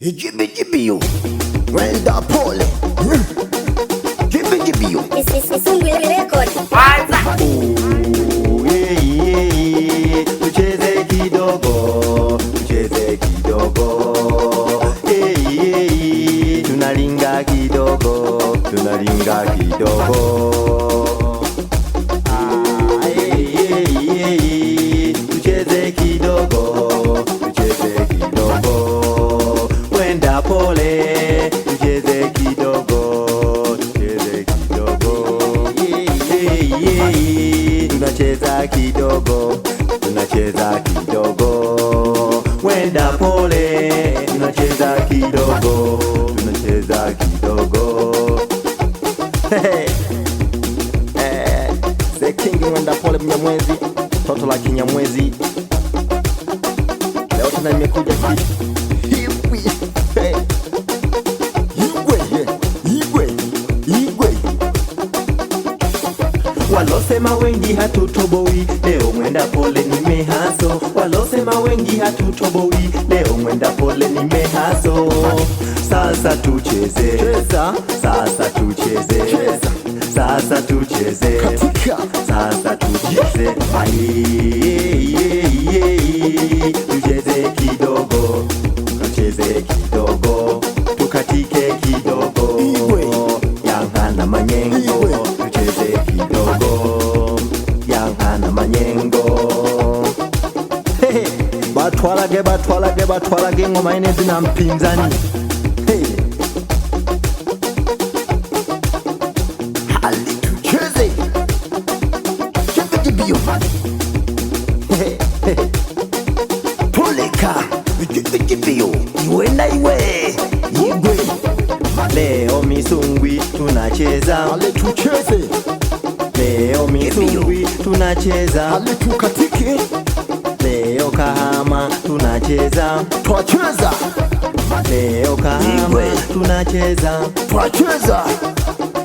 Jibiyo, wenda pole. Jibiyo. Isungwe record. Tucheze kidogo, tucheze kidogo. Tunalinga kidogo, tunalinga kidogo. Tucheze kidogo, tucheze kidogo. Wenda pole, tucheze kidogo, tucheze kidogo. Tunacheza kidogo, tunacheza kidogo. Wenda pole, tunacheza kidogo, tunacheza kidogo. The King Wenda pole Mnyamwezi, toto la Kinyamwezi. Leo tena nimekuja hivi. Hey. Igwe. Walosema wengi hatutoboi, leo Mwenda pole nimehaso. Walosema wengi hatutoboi, leo Mwenda pole nimehaso. Sasa tucheze, sasa tucheze, sasa tucheze, sasa tucheze. Tucheze kidogo, tucheze kidogo, tukatike kidogo. Yangana manyengo, tucheze kidogo. Yangana manyengo. Batwalage ngoma ine zina mpinzani. Hali tucheze. Jibiyo. Poleka. Jibiyo. Iwe na iwe. Igwe. Leo misungwi tunacheza. Ale tucheze, Leo misungwi tunacheza. ale tukatike, Leo kahama tunacheza. twacheza, Leo kahama Igwe. tunacheza,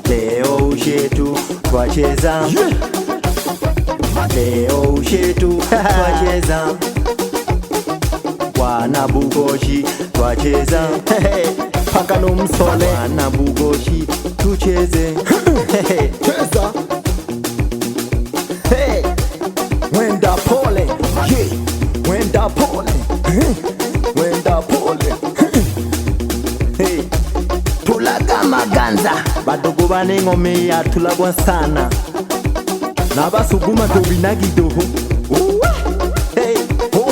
Leo ushetu twacheza. yeah. Leo ushetu twacheza. Wana Bugoshi twacheza. Paka no msole, Wana Bugoshi tucheze. cheza, hey. Wenda pole, yeah. Wenda pole, wenda pole, Hey. tulaga maganza, Badogo bane ngome ya tulagwa sana. Nabasuguma tobinagi doho. hey.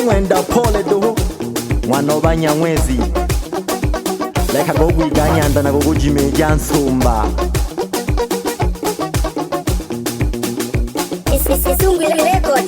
Wenda pole doho, Mwana Banyamwezi. Leka go gwiganyanda na go gujimeja nsumba. Isungwe record.